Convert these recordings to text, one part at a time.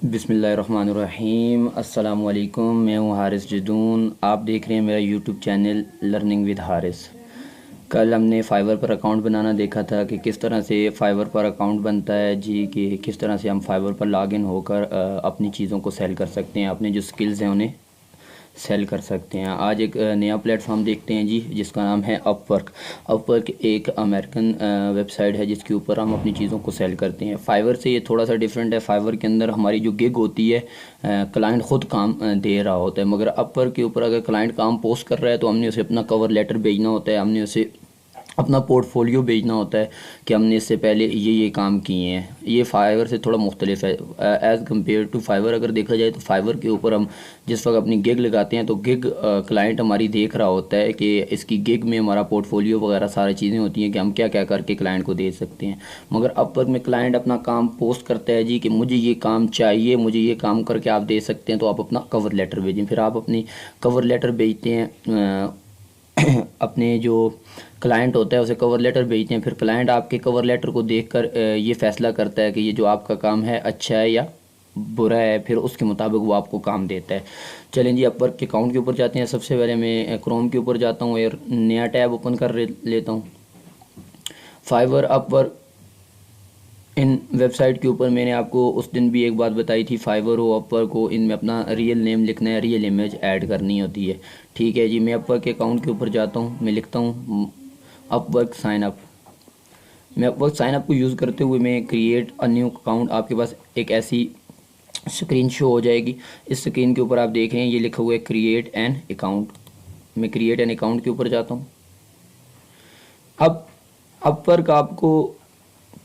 बिस्मिल्लाहिर्रहमानिर्रहीम। अस्सलामुअलैकुम। मैं हूँ हारिस जदून। आप देख रहे हैं मेरा YouTube channel learning with Haris. कल हमने फाइवर पर अकाउंट बनाना देखा था कि किस तरह से फाइवर पर अकाउंट बनता है जी, कि किस तरह से हम फाइवर पर लॉगिन होकर अपनी चीज़ों को सेल कर सकते हैं, अपने जो स्किल्स हैं उन्हें सेल कर सकते हैं। आज एक नया प्लेटफॉर्म देखते हैं जी, जिसका नाम है अपवर्क। अपवर्क एक अमेरिकन वेबसाइट है जिसके ऊपर हम अपनी चीज़ों को सेल करते हैं। फाइवर से ये थोड़ा सा डिफरेंट है। फाइवर के अंदर हमारी जो गिग होती है, क्लाइंट ख़ुद काम दे रहा होता है, मगर अपवर्क के ऊपर अगर क्लाइंट काम पोस्ट कर रहा है तो हमने उसे अपना कवर लेटर भेजना होता है, हमने उसे अपना पोर्टफोलियो भेजना होता है कि हमने इससे पहले ये काम किए हैं। ये फाइवर से थोड़ा मुख्तलिफ है एज़ कम्पेयर टू फाइवर। अगर देखा जाए तो फाइवर के ऊपर हम जिस वक्त अपनी गिग लगाते हैं तो गिग क्लाइंट हमारी देख रहा होता है कि इसकी गिग में हमारा पोर्टफोलियो वगैरह सारी चीज़ें होती हैं कि हम क्या क्या करके क्लाइंट को दे सकते हैं। मगर अपवर्क में क्लाइंट अपना काम पोस्ट करता है जी कि मुझे ये काम चाहिए, मुझे ये काम करके आप दे सकते हैं, तो आप अपना कवर लेटर भेजें। फिर आप अपनी कवर लेटर भेजते हैं अपने जो क्लाइंट होता है उसे कवर लेटर भेजते हैं। फिर क्लाइंट आपके कवर लेटर को देखकर ये फ़ैसला करता है कि ये जो आपका काम है अच्छा है या बुरा है, फिर उसके मुताबिक वो आपको काम देता है। चलें जी, अपवर्क के अकाउंट के ऊपर जाते हैं। सबसे पहले मैं क्रोम के ऊपर जाता हूँ और नया टैब ओपन कर लेता हूँ। फाइवर अपवर्क इन वेबसाइट के ऊपर मैंने आपको उस दिन भी एक बात बताई थी, फाइवर हो अपवर्क हो, इनमें अपना रियल नेम लिखना है, रियल इमेज ऐड करनी होती है। ठीक है जी, मैं अपवर्क के अकाउंट के ऊपर जाता हूँ, मैं लिखता हूँ अपवर्क साइन अप। मैं अपवर्क साइन अप को यूज़ करते हुए मैं क्रिएट अ न्यू अकाउंट, आपके पास एक ऐसी स्क्रीन शो हो जाएगी। इस स्क्रीन के ऊपर आप देख रहे हैं ये लिखा हुआ है क्रिएट एन अकाउंट। मैं क्रिएट एन अकाउंट के ऊपर जाता हूँ। अब अपवर्क आपको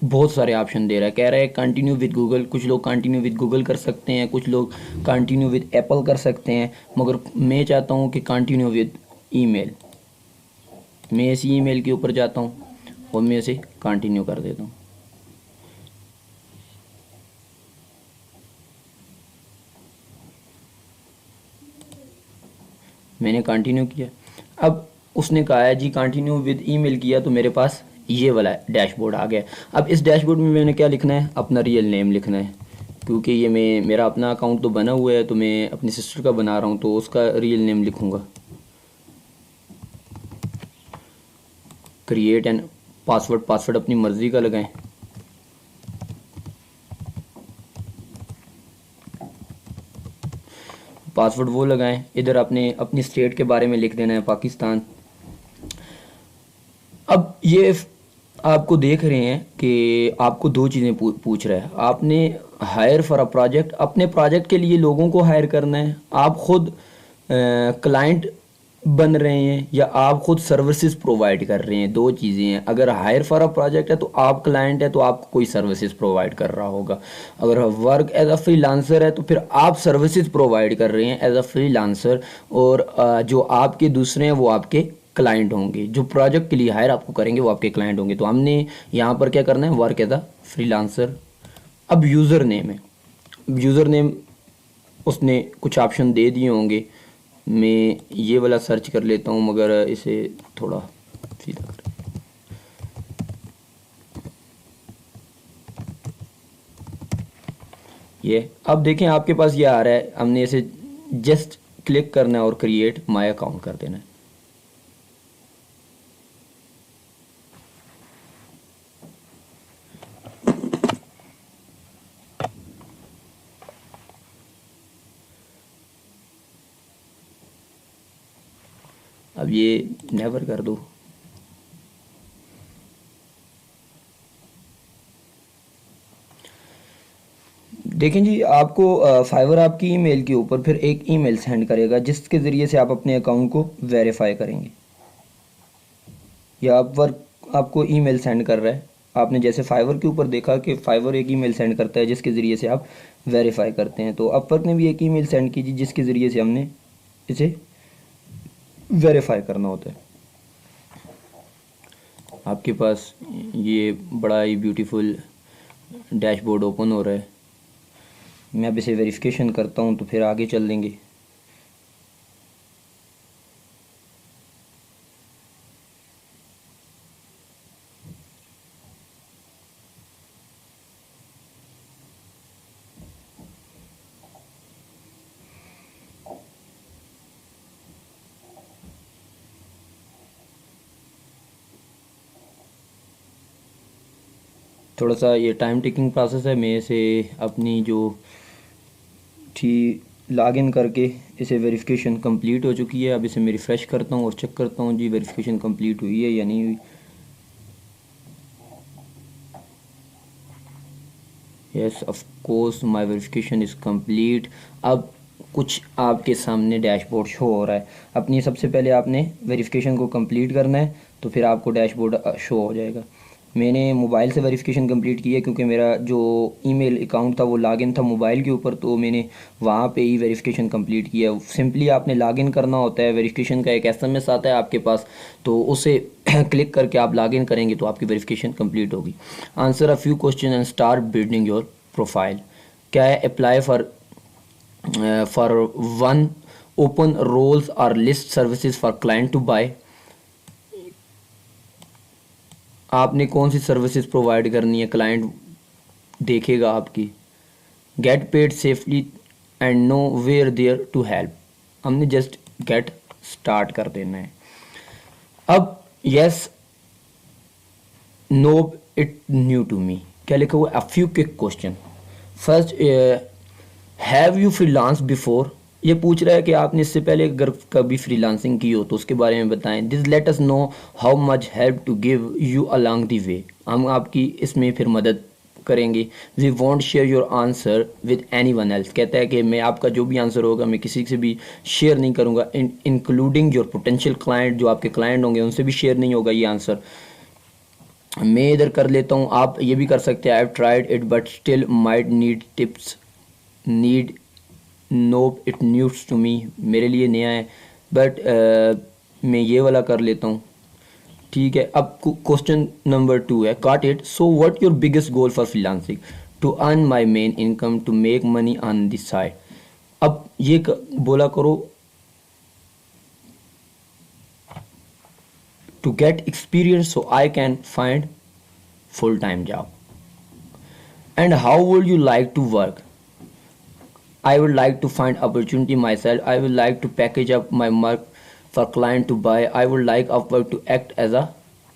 बहुत सारे ऑप्शन दे रहा है, कह रहा है कंटिन्यू विद गूगल। कुछ लोग कंटिन्यू विद गूगल कर सकते हैं, कुछ लोग कंटिन्यू विद एप्पल कर सकते हैं, मगर मैं चाहता हूँ कि कंटिन्यू विद ईमेल। मैं इसी ईमेल के ऊपर जाता हूँ और मैं इसे कंटिन्यू कर देता हूँ। मैंने कंटिन्यू किया। अब उसने कहा है जी कंटिन्यू विद ईमेल किया, तो मेरे पास ये वाला डैशबोर्ड आ गया। अब इस डैशबोर्ड में मैंने क्या लिखना है, अपना रियल नेम लिखना है, क्योंकि ये मेरा अपना अकाउंट तो बना हुआ है, तो मैं अपनी सिस्टर का बना रहा हूँ तो उसका रियल नेम लिखूँगा। क्रिएट एंड पासवर्ड, पासवर्ड अपनी मर्ज़ी का लगाएं। पासवर्ड वो लगाएं। इधर अपने अपनी स्टेट के बारे में लिख देना है, पाकिस्तान। अब ये आपको देख रहे हैं कि आपको दो चीज़ें पूछ रहा है। आपने हायर फॉर अ प्रोजेक्ट, अपने प्रोजेक्ट के लिए लोगों को हायर करना है, आप खुद क्लाइंट बन रहे हैं, या आप खुद सर्विसेज प्रोवाइड कर रहे हैं। दो चीज़ें हैं। अगर हायर फॉर अ प्रोजेक्ट है तो आप क्लाइंट है तो आपको कोई सर्विसेज प्रोवाइड कर रहा होगा। अगर वर्क एज अ फ्रीलांसर है तो फिर आप सर्विसेज प्रोवाइड कर रहे हैं एज अ फ्रीलांसर, और जो आपके दूसरे हैं वो आपके क्लाइंट होंगे। जो प्रोजेक्ट के लिए हायर आपको करेंगे वो आपके क्लाइंट होंगे। तो हमने यहाँ पर क्या करना है, वर्क एज अ फ्रीलांसर। अब यूज़र नेम है, यूज़र नेम उसने कुछ ऑप्शन दे दिए होंगे। मैं ये वाला सर्च कर लेता हूँ, मगर इसे थोड़ा सीधा कर। ये अब देखें आपके पास ये आ रहा है, हमने इसे जस्ट क्लिक करना है और क्रिएट माय अकाउंट कर देना है। अब ये नेवर कर दो। देखें जी, आपको फाइवर आपकी ईमेल के ऊपर फिर एक ईमेल सेंड करेगा जिसके ज़रिए से आप अपने अकाउंट को वेरीफाई करेंगे। या आप वर्क आपको ईमेल सेंड कर रहा है। आपने जैसे फाइवर के ऊपर देखा कि फाइवर एक ईमेल सेंड करता है जिसके ज़रिए से आप वेरीफाई करते हैं, तो अपवर्क ने भी एक ईमेल सेंड की जिसके ज़रिए से हमने इसे वेरीफाई करना होता है। आपके पास ये बड़ा ही ब्यूटीफुल डैशबोर्ड ओपन हो रहा है। मैं अब इसे वेरिफिकेशन करता हूँ तो फिर आगे चल देंगे। थोड़ा सा ये टाइम टेकिंग प्रोसेस है। मैं इसे अपनी जो थी लॉगिन करके इसे वेरिफिकेशन कंप्लीट हो चुकी है। अब इसे मैं रिफ़्रेश करता हूँ और चेक करता हूँ जी वेरिफिकेशन कंप्लीट हुई है या नहीं हुई। Yes of course my verification is complete. अब कुछ आपके सामने डैशबोर्ड शो हो रहा है। अपनी सबसे पहले आपने वेरिफिकेशन को कंप्लीट करना है तो फिर आपको डैशबोर्ड शो हो जाएगा। मैंने मोबाइल से वेरिफिकेशन कंप्लीट की है क्योंकि मेरा जो ईमेल अकाउंट था वो लॉगिन था मोबाइल के ऊपर, तो मैंने वहाँ पे ही वेरिफिकेशन कंप्लीट किया। सिंपली आपने लॉगिन करना होता है, वेरिफिकेशन का एक एसएमएस आता है आपके पास, तो उसे क्लिक करके आप लॉगिन करेंगे तो आपकी वेरिफिकेशन कंप्लीट होगी। Answer a few question and start building your profile. क्या है? Apply for one, open roles और list services for client to buy. आपने कौन सी सर्विसेज प्रोवाइड करनी है, क्लाइंट देखेगा आपकी। Get paid safely and know we're there to help. हमने जस्ट गेट स्टार्ट कर देना है। अब yes no it new to me क्या लिखा हुआ? A few quick question. First, have you freelance before. ये पूछ रहा है कि आपने इससे पहले अगर कभी फ्रीलांसिंग की हो तो उसके बारे में बताएं। This let us know how much help to give you along the way. हम आपकी इसमें फिर मदद करेंगे। We want share your answer with anyone else. कहता है कि मैं आपका जो भी आंसर होगा मैं किसी से भी शेयर नहीं करूँगा, इंक्लूडिंग योर पोटेंशियल क्लाइंट। जो आपके क्लाइंट होंगे उनसे भी शेयर नहीं होगा ये आंसर। मैं इधर कर लेता हूँ, आप ये भी कर सकते हैं। I have tried it but still might need tips, need nope it news to me. मेरे लिए नया है बट मैं ये वाला कर लेता हूँ। ठीक है। अब क्वेश्चन नंबर 2 है, cut it. So what your biggest goal for freelancing? To earn my main income, to make money on this side. अब ये बोला करो, to get experience so I can find full time job. And how would you like to work? I would like to find opportunity myself. I would like to package up my work for client to buy. I would like Upwork to act as a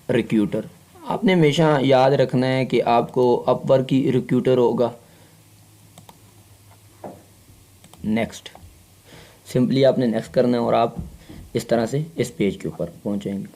recruiter. आपने हमेशा याद रखना है कि आपको Upwork की recruiter होगा। Next, simply आपने नेक्स्ट करना है और आप इस तरह से इस पेज के ऊपर पहुंचेंगे।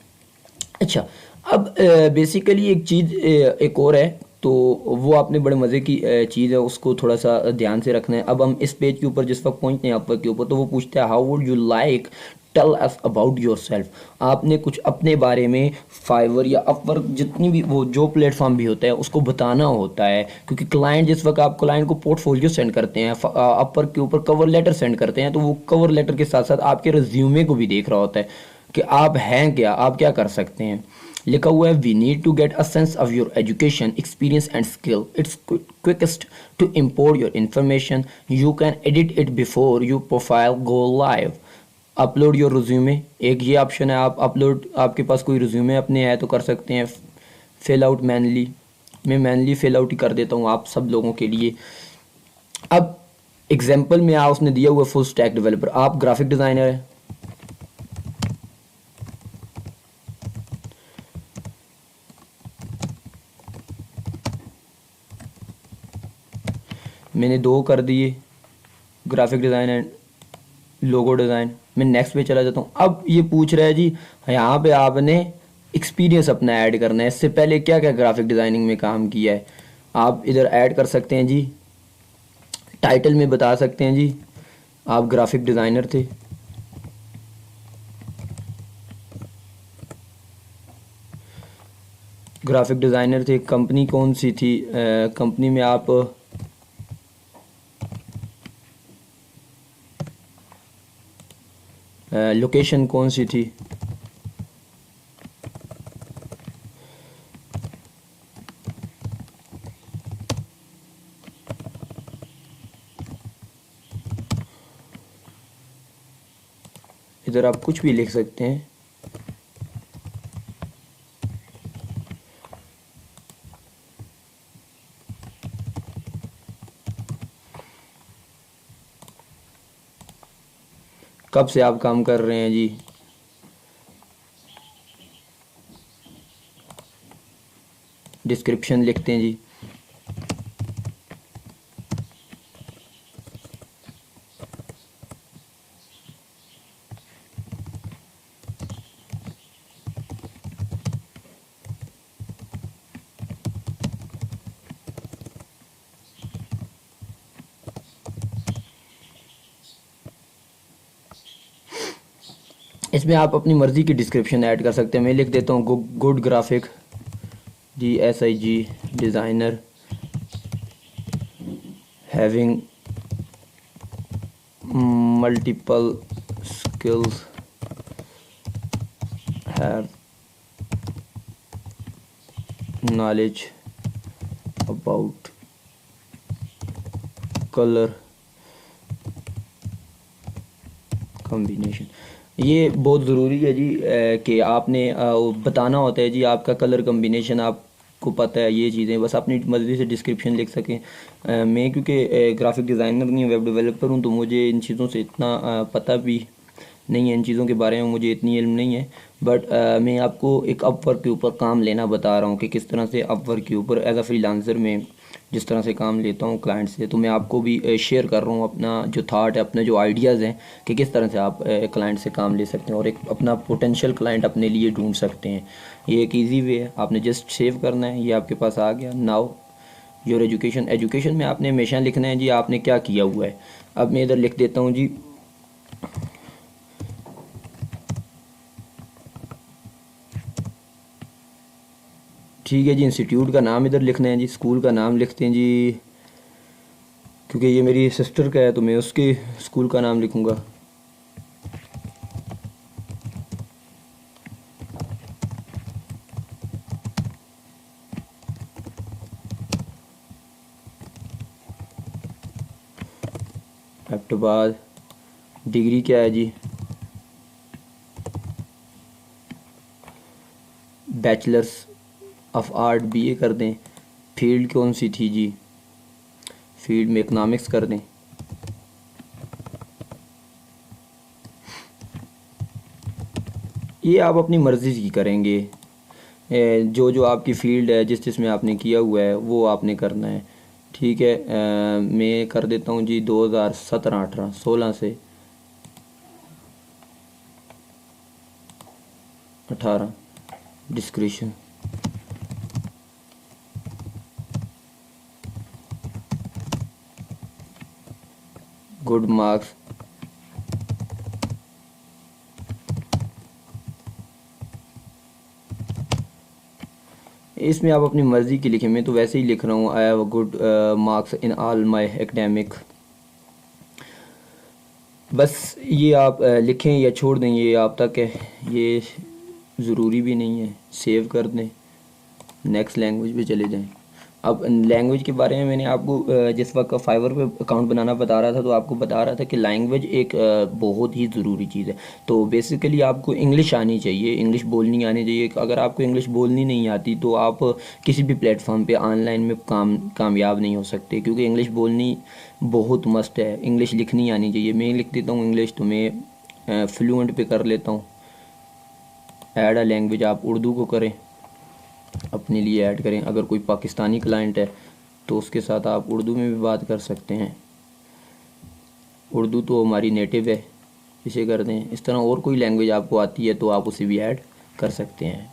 अच्छा, अब बेसिकली एक चीज़ एक और है, तो वो आपने बड़े मज़े की चीज़ है, उसको थोड़ा सा ध्यान से रखना है। अब हम इस पेज के ऊपर जिस वक्त पहुंचते हैं अपवर्क के ऊपर, तो वो पूछता है how would you like tell us about yourself. आपने कुछ अपने बारे में फाइवर या अपवर्क जितनी भी वो जो प्लेटफॉर्म भी होता है उसको बताना होता है, क्योंकि क्लाइंट जिस वक्त आप क्लाइंट को पोर्टफोलियो सेंड करते हैं, अपवर्क के ऊपर कवर लेटर सेंड करते हैं, तो वो कवर लेटर के साथ साथ आपके रिज्यूमे को भी देख रहा होता है कि आप हैं क्या, आप क्या कर सकते हैं। लिखा हुआ है we need to get a sense of your education experience and skill. It's quickest to import your information. You can edit it before your profile go live. Upload your resume, एक ये ऑप्शन है। आप upload, आपके पास कोई resume अपने है तो कर सकते हैं। फिल आउट मैनली, मैं मैनली फिल आउट ही कर देता हूँ आप सब लोगों के लिए। अब एग्जाम्पल में उसने दिया हुआ फुल स्टैक डेवलपर, आप ग्राफिक डिज़ाइनर है, मैंने 2 कर दिए, graphic design and logo design. मैं नेक्स्ट पे चला जाता हूँ। अब ये पूछ रहा है जी यहाँ पे आपने एक्सपीरियंस अपना ऐड करना है, इससे पहले क्या क्या ग्राफिक डिज़ाइनिंग में काम किया है आप इधर ऐड कर सकते हैं जी। टाइटल में बता सकते हैं जी आप ग्राफिक डिज़ाइनर थे। ग्राफिक डिज़ाइनर थे, कंपनी कौन सी थी, कंपनी में आप लोकेशन कौन सी थी, इधर आप कुछ भी लिख सकते हैं। कब से आप काम कर रहे हैं जी, डिस्क्रिप्शन लिखते हैं जी। इसमें आप अपनी मर्ज़ी की डिस्क्रिप्शन ऐड कर सकते हैं। मैं लिख देता हूँ good graphic GSIG designer having multiple skills have knowledge about colour combination. ये बहुत ज़रूरी है जी कि आपने बताना होता है जी आपका कलर कॉम्बिनेशन आपको पता है, ये चीज़ें बस अपनी मर्ज़ी से डिस्क्रिप्शन लिख सकें। मैं क्योंकि ग्राफिक डिज़ाइनर नहीं हूँ, वेब डेवलपर हूँ, तो मुझे इन चीज़ों से इतना पता भी नहीं है, इन चीज़ों के बारे में मुझे इतनी इल्म नहीं है। बट मैं आपको एक अपवर्क के ऊपर काम लेना बता रहा हूँ कि किस तरह से अपवर्क के ऊपर एज अ फ्रीलांसर में जिस तरह से काम लेता हूँ क्लाइंट से, तो मैं आपको भी शेयर कर रहा हूँ अपना जो थाट है, अपने जो आइडियाज़ हैं कि किस तरह से आप क्लाइंट से काम ले सकते हैं और एक अपना पोटेंशियल क्लाइंट अपने लिए ढूंढ सकते हैं। ये एक इजी वे है, आपने जस्ट सेव करना है, ये आपके पास आ गया। नाउ योर एजुकेशन में आपने हमेशा लिखना है जी आपने क्या किया हुआ है। अब मैं इधर लिख देता हूँ जी ठीक है जी, इंस्टीट्यूट का नाम इधर लिखना है जी, स्कूल का नाम लिखते हैं जी, क्योंकि ये मेरी सिस्टर का है तो मैं उसके स्कूल का नाम लिखूँगा। आफ्टर बाद डिग्री क्या है जी, बैचलर्स ऑफ आर्ट BA कर दें। फील्ड कौन सी थी जी, फील्ड में इकनॉमिक्स कर दें। ये आप अपनी मर्ज़ी की करेंगे, जो जो आपकी फ़ील्ड है जिसमें आपने किया हुआ है वो आपने करना है। ठीक है, मैं कर देता हूँ जी 2017-18 16 से 18 डिस्क्रिप्शन। गुड मार्क्स इसमें आप अपनी मर्ज़ी की लिखें, मैं तो वैसे ही लिख रहा हूँ I have good marks in all my academic. बस ये आप लिखें या छोड़ दें, ये आप तक है, ये ज़रूरी भी नहीं है। सेव कर दें, नेक्स्ट लैंग्वेज पे चले जाएं। अब लैंग्वेज के बारे में मैंने आपको जिस वक्त फाइवर पे अकाउंट बनाना बता रहा था तो आपको बता रहा था कि लैंग्वेज एक बहुत ही ज़रूरी चीज़ है। तो बेसिकली आपको इंग्लिश आनी चाहिए, इंग्लिश बोलनी आनी चाहिए। अगर आपको इंग्लिश बोलनी नहीं आती तो आप किसी भी प्लेटफॉर्म पे ऑनलाइन में कामयाब नहीं हो सकते, क्योंकि इंग्लिश बोलनी बहुत मस्ट है। इंग्लिश लिखनी आनी चाहिए। मैं लिख देता हूँ इंग्लिश, तो मैं फ्लुएंट पे कर लेता हूँ। ऐड अ लैंग्वेज आप उर्दू को करें, अपने लिए ऐड करें। अगर कोई पाकिस्तानी क्लाइंट है तो उसके साथ आप उर्दू में भी बात कर सकते हैं, उर्दू तो हमारी नेटिव है, इसे कर दें। इस तरह और कोई लैंग्वेज आपको आती है तो आप उसे भी ऐड कर सकते हैं।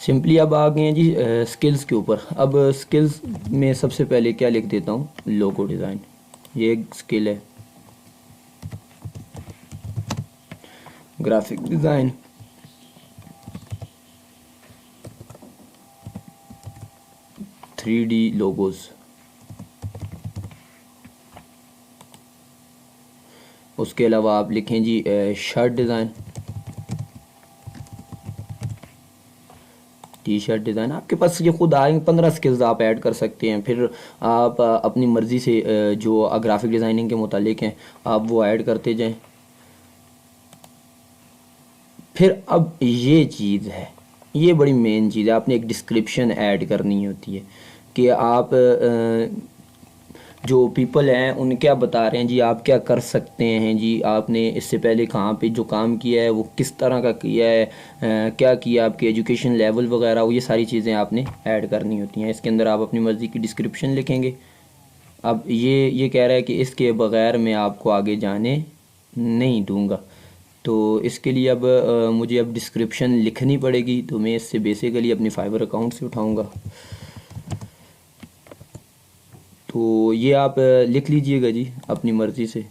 सिंपली अब आ गए हैं जी स्किल्स के ऊपर। अब स्किल्स में सबसे पहले क्या लिख देता हूँ, लोगो डिज़ाइन। ये एक स्किल है, graphic design, three D logos. उसके अलावा आप लिखें जी shirt design, T shirt design. आपके पास ये खुद आएंगे 15 स्किल्स आप ऐड कर सकते हैं। फिर आप अपनी मर्ज़ी से जो ग्राफिक डिज़ाइनिंग के मुतालिक हैं आप वो ऐड करते जाएं। फिर अब ये चीज़ है, ये बड़ी मेन चीज़ है, आपने एक डिस्क्रिप्शन ऐड करनी होती है कि आप जो पीपल हैं उन क्या बता रहे हैं जी, आप क्या कर सकते हैं जी, आपने इससे पहले कहाँ पे जो काम किया है वो किस तरह का किया है, क्या किया, आपके एजुकेशन लेवल वगैरह, वो ये सारी चीज़ें आपने ऐड करनी होती हैं। इसके अंदर आप अपनी मर्ज़ी की डिस्क्रिप्शन लिखेंगे। अब ये कह रहा है कि इसके बग़ैर मैं आपको आगे जाने नहीं दूंगा, तो इसके लिए अब मुझे अब डिस्क्रिप्शन लिखनी पड़ेगी। तो मैं इससे बेसिकली अपनी फाइवर अकाउंट से उठाऊंगा। तो ये आप लिख लीजिएगा जी अपनी मर्ज़ी से।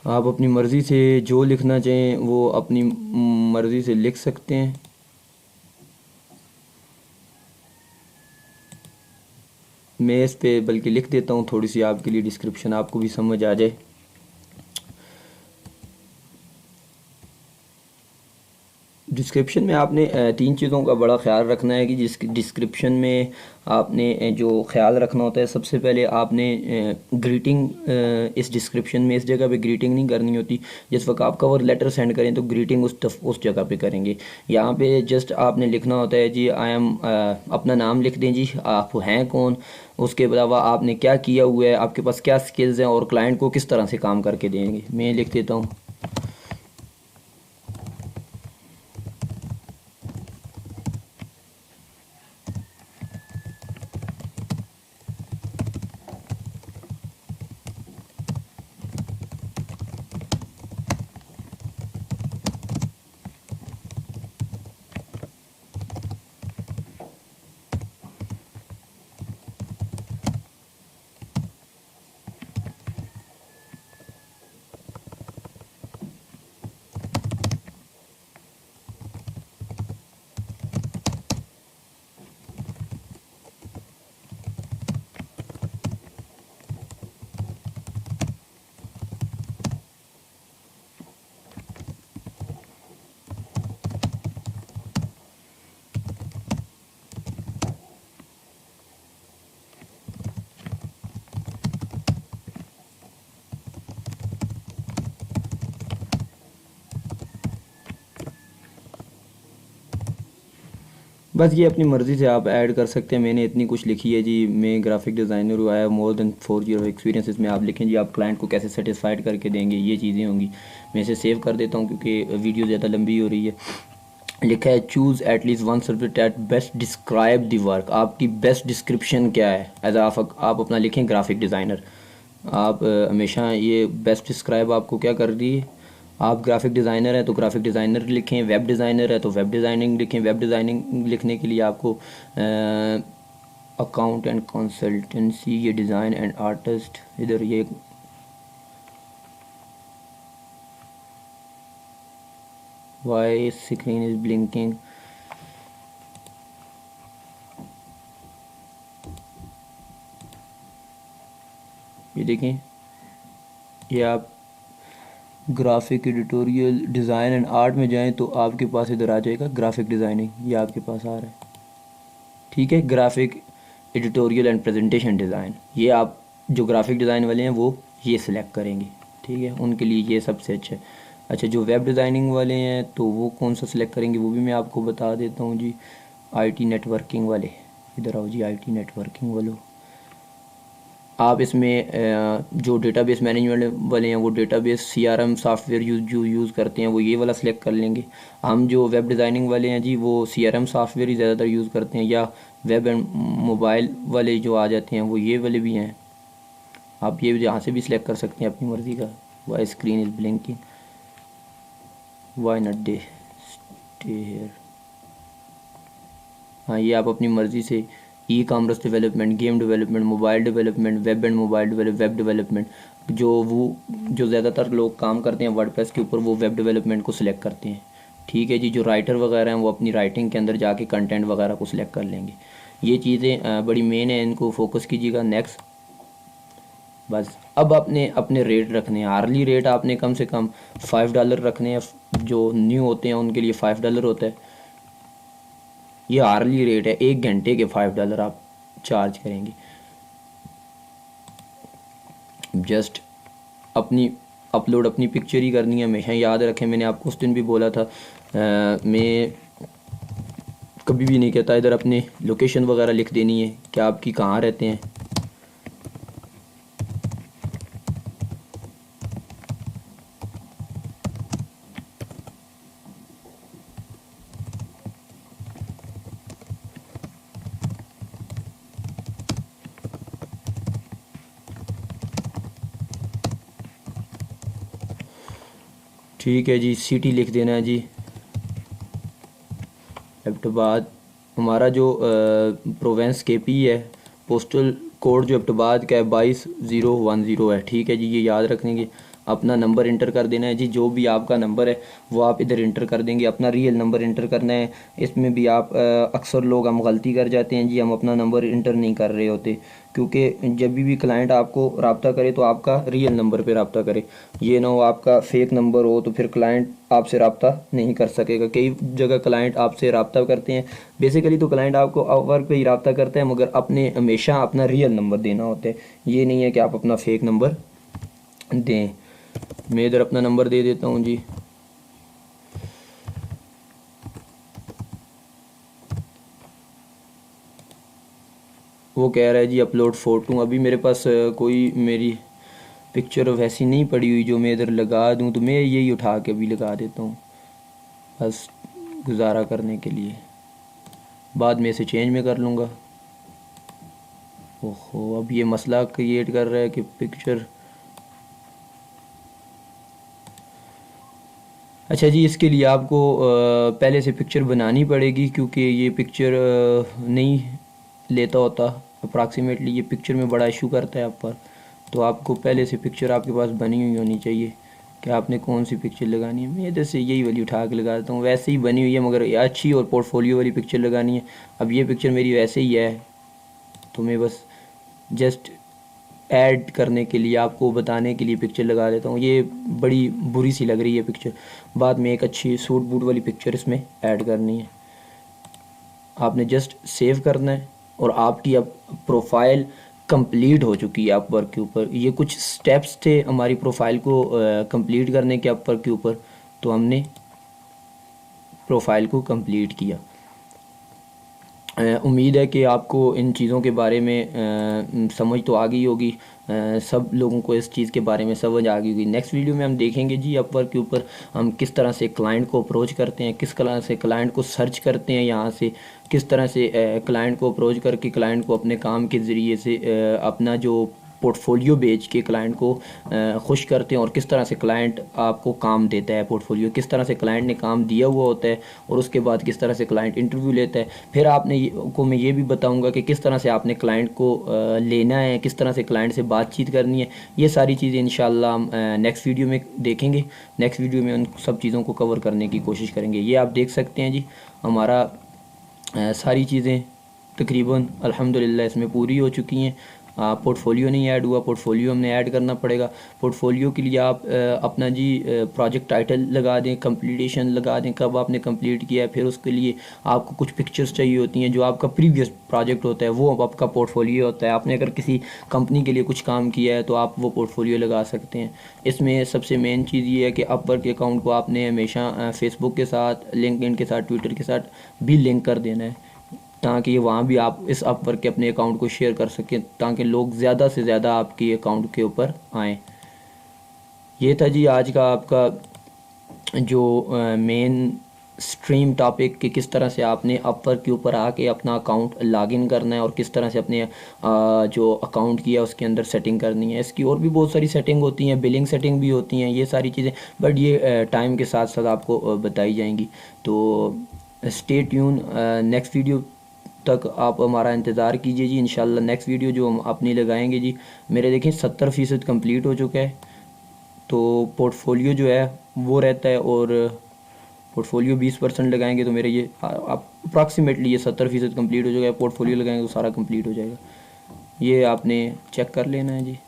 आप अपनी मर्ज़ी से जो लिखना चाहें वो अपनी मर्ज़ी से लिख सकते हैं। मैं इस पे बल्कि लिख देता हूँ थोड़ी सी आपके लिए डिस्क्रिप्शन, आपको भी समझ आ जाए। डिस्क्रिप्शन में आपने तीन चीज़ों का बड़ा ख्याल रखना है कि जिस डिस्क्रिप्शन में आपने जो ख्याल रखना होता है, सबसे पहले आपने ग्रीटिंग, इस डिस्क्रिप्शन में इस जगह पे ग्रीटिंग नहीं करनी होती। जिस वक्त आप कवर लेटर सेंड करें तो ग्रीटिंग उस जगह पे करेंगे। यहाँ पे जस्ट आपने लिखना होता है जी आई एम, अपना नाम लिख दें जी, आप हैं कौन, उसके अलावा आपने क्या किया हुआ है, आपके पास क्या स्किल्स हैं और क्लाइंट को किस तरह से काम करके देंगे। मैं लिख देता हूँ। बस ये अपनी मर्ज़ी से आप ऐड कर सकते हैं। मैंने इतनी कुछ लिखी है जी, मैं ग्राफिक डिज़ाइनर हूँ, I have more than 4 year of experience. इसमें आप लिखें जी आप क्लाइंट को कैसे सेटिस्फाइड करके देंगे, ये चीज़ें होंगी। मैं इसे सेव कर देता हूँ क्योंकि वीडियो ज़्यादा लंबी हो रही है। लिखा है choose at least one subject at best describe the work. आपकी बेस्ट डिस्क्रिप्शन क्या है एज आप अपना लिखें ग्राफिक डिज़ाइनर। आप हमेशा ये बेस्ट डिस्क्राइब आपको क्या कर रही है, आप ग्राफिक डिज़ाइनर है तो ग्राफिक डिज़ाइनर लिखें, वेब डिज़ाइनर है तो वेब डिज़ाइनिंग लिखें। वेब डिज़ाइनिंग लिखने के लिए आपको अकाउंट एंड कंसल्टेंसी, ये डिज़ाइन एंड आर्टिस्ट, इधर ये वाई स्क्रीन इज़ ब्लिंकिंग, ये देखें, ये आप graphic editorial design and art में जाएं तो आपके पास इधर आ जाएगा ग्राफिक डिज़ाइनिंग, ये आपके पास आ रहा है। ठीक है, graphic editorial and presentation design, ये आप जो ग्राफिक डिज़ाइन वाले हैं वो ये सिलेक्ट करेंगे। ठीक है, उनके लिए ये सबसे अच्छा है। अच्छा, जो वेब डिज़ाइनिंग वाले हैं तो वो कौन सा सिलेक्ट करेंगे वो भी मैं आपको बता देता हूँ जी। आईटी नेटवर्किंग वाले, इधर आओ जी, आईटी नेटवर्किंग वालों, आप इसमें जो डेटाबेस मैनेजमेंट वाले हैं वो डेटाबेस सीआरएम सॉफ्टवेयर जो यूज़ करते हैं वो ये वाला सिलेक्ट कर लेंगे। हम जो वेब डिज़ाइनिंग वाले हैं जी वो सीआरएम सॉफ्टवेयर ही ज़्यादातर यूज़ करते हैं, या वेब एंड मोबाइल वाले जो आ जाते हैं वो ये वाले भी हैं। आप ये यहाँ से भी सिलेक्ट कर सकते हैं अपनी मर्ज़ी का। Why screen is blinking, why not day stay here. हाँ, ये आप अपनी मर्ज़ी से e commerce development, game development, mobile development, web and mobile web development, जो ज़्यादातर लोग काम करते हैं वर्डप्रेस के ऊपर वो वेब डेवलपमेंट को सिलेक्ट करते हैं। ठीक है जी, जो राइटर वगैरह हैं वो अपनी राइटिंग के अंदर जाके कंटेंट वगैरह को सिलेक्ट कर लेंगे। ये चीज़ें बड़ी मेन है, इनको फोकस कीजिएगा। नेक्स्ट, बस अब अपने अपने रेट रखने हैं। आर्ली रेट आपने कम से कम $5 रखने हैं, जो न्यू होते हैं उनके लिए $5 होता है। ये आर्ली रेट है, 1 घंटे के $5 आप चार्ज करेंगे। जस्ट अपनी अपलोड अपनी पिक्चर ही करनी है। हमेशा याद रखें, मैंने आपको उस दिन भी बोला था, मैं कभी भी नहीं कहता इधर अपने लोकेशन वगैरह लिख देनी है कि आपकी कहाँ रहते हैं। ठीक है जी, सिटी लिख देना है जी एबटाबाद। हमारा जो प्रोवेंस केपी है, पोस्टल कोड जो एबटाबाद का है 22010 है। ठीक है जी, ये याद रखेंगे। अपना नंबर इंटर कर देना है जी। जो भी आपका नंबर है वो आप इधर इंटर कर देंगे, अपना रियल नंबर इंटर करना है। इसमें भी आप अक्सर लोग हम गलती कर जाते हैं जी, हम अपना नंबर इंटर नहीं कर रहे होते, क्योंकि जब भी क्लाइंट आपको रब्ता करे तो आपका रियल नंबर पे रब्ता करे, ये ना हो आपका फेक नंबर हो तो फिर क्लाइंट आपसे रब्ता नहीं कर सकेगा। कई जगह क्लाइंट आपसे रब्ता करते हैं, बेसिकली तो क्लाइंट आपको अपवर्क पे ही रब्ता करते हैं, मगर अपने हमेशा अपना रियल नंबर देना होता है, ये नहीं है कि आप अपना फेक नंबर दें। मैं इधर अपना नंबर दे देता हूँ जी। वो कह रहा है जी अपलोड फ़ोटो। अभी मेरे पास कोई मेरी पिक्चर वैसी नहीं पड़ी हुई जो मैं इधर लगा दूँ, तो मैं यही उठा के अभी लगा देता हूँ बस गुजारा करने के लिए, बाद में इसे चेंज में कर लूँगा। ओहो, अब ये मसला क्रिएट कर रहा है कि पिक्चर, अच्छा जी इसके लिए आपको पहले से पिक्चर बनानी पड़ेगी, क्योंकि ये पिक्चर नहीं लेता होता अप्रॉक्सीमेटली, ये पिक्चर में बड़ा इशू करता है आप पर। तो आपको पहले से पिक्चर आपके पास बनी हुई होनी चाहिए कि आपने कौन सी पिक्चर लगानी है। मैं इधर से यही वाली उठा के लगा देता हूँ, वैसे ही बनी हुई है मगर अच्छी और पोर्टफोलियो वाली पिक्चर लगानी है। अब ये पिक्चर मेरी वैसे ही है, तो मैं बस जस्ट ऐड करने के लिए, आपको बताने के लिए पिक्चर लगा देता हूँ। ये बड़ी बुरी सी लग रही है पिक्चर, बाद में एक अच्छी सूट बूट वाली पिक्चर इसमें ऐड करनी है। आपने जस्ट सेव करना है और आपकी अब प्रोफाइल कंप्लीट हो चुकी है अपवर्क के ऊपर। ये कुछ स्टेप्स थे हमारी प्रोफाइल को कंप्लीट करने के अपवर्क के ऊपर, तो हमने प्रोफाइल को कंप्लीट किया। उम्मीद है कि आपको इन चीज़ों के बारे में समझ तो आ गई होगी, सब लोगों को इस चीज़ के बारे में समझ आ गई होगी। नेक्स्ट वीडियो में हम देखेंगे जी अपवर्क के ऊपर हम किस तरह से क्लाइंट को अप्रोच करते हैं, किस तरह से क्लाइंट को सर्च करते हैं, यहाँ से किस तरह से क्लाइंट को अप्रोच करके क्लाइंट को अपने काम के ज़रिए से अपना जो पोर्टफोलियो बेच के क्लाइंट को खुश करते हैं, और किस तरह से क्लाइंट आपको काम देता है, पोर्टफोलियो किस तरह से क्लाइंट ने काम दिया हुआ होता है, और उसके बाद किस तरह से क्लाइंट इंटरव्यू लेता है। फिर आपने को मैं ये भी बताऊंगा कि किस तरह से आपने क्लाइंट को लेना है, किस तरह से क्लाइंट से बातचीत करनी है। ये सारी चीज़ें इंशाल्लाह हम नेक्स्ट वीडियो में देखेंगे। नेक्स्ट वीडियो में उन सब चीज़ों को कवर करने की कोशिश करेंगे। ये आप देख सकते हैं जी, हमारा सारी चीज़ें तकरीबन अल्हम्दुलिल्लाह इसमें पूरी हो चुकी हैं। पोर्टफोलियो नहीं ऐड हुआ, पोर्टफोलियो हमने ऐड करना पड़ेगा। पोर्टफोलियो के लिए आप अपना जी प्रोजेक्ट टाइटल लगा दें, कंप्लीटेशन लगा दें, कब आपने कंप्लीट किया है। फिर उसके लिए आपको कुछ पिक्चर्स चाहिए होती हैं, जो आपका प्रीवियस प्रोजेक्ट होता है वो आपका पोर्टफोलियो होता है। आपने अगर किसी कंपनी के लिए कुछ काम किया है तो आप वो पोर्टफोलियो लगा सकते हैं। इसमें सबसे मेन चीज़ ये है कि अपवर्क के अकाउंट को आपने हमेशा फेसबुक के साथ, लिंक्डइन के साथ, ट्विटर के साथ भी लिंक कर देना है, ताकि वहाँ भी आप इस अपवर्क के अपने अकाउंट को शेयर कर सकें, ताकि लोग ज़्यादा से ज़्यादा आपके अकाउंट के ऊपर आएँ। ये था जी आज का आपका जो मेन स्ट्रीम टॉपिक, कि किस तरह से आपने अपवर्क के ऊपर आके अपना अकाउंट लॉगिन करना है और किस तरह से अपने जो अकाउंट किया उसके अंदर सेटिंग करनी है। इसकी और भी बहुत सारी सेटिंग होती हैं, बिलिंग सेटिंग भी होती हैं, ये सारी चीज़ें, बट ये टाइम के साथ साथ आपको बताई जाएंगी। तो स्टे ट्यून, नेक्स्ट वीडियो तक आप हमारा इंतज़ार कीजिए जी। इंशाल्लाह नेक्स्ट वीडियो जो हम अपनी लगाएंगे जी, मेरे देखें 70% कंप्लीट हो चुका है। तो पोर्टफोलियो जो है वो रहता है, और पोर्टफोलियो 20% लगाएंगे तो मेरे ये अप्रॉक्सीमेटली ये 70% कंप्लीट हो जाएगा। पोर्टफोलियो लगाएंगे तो सारा कंप्लीट हो जाएगा। ये आपने चेक कर लेना है जी।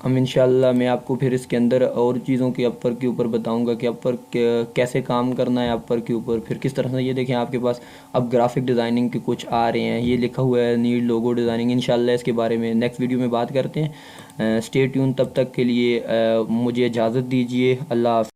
हम इंशाल्लाह मैं आपको फिर इसके अंदर और चीज़ों के अपवर्क के ऊपर बताऊंगा कि अपवर्क कैसे काम करना है अपवर्क के ऊपर, फिर किस तरह से। ये देखें आपके पास अब ग्राफिक डिज़ाइनिंग के कुछ आ रहे हैं, ये लिखा हुआ है नीड लोगो डिज़ाइनिंग। इंशाल्लाह इसके बारे में नेक्स्ट वीडियो में बात करते हैं। स्टे ट्यून, तब तक के लिए मुझे इजाज़त दीजिए। अल्लाह हाफ़िज़।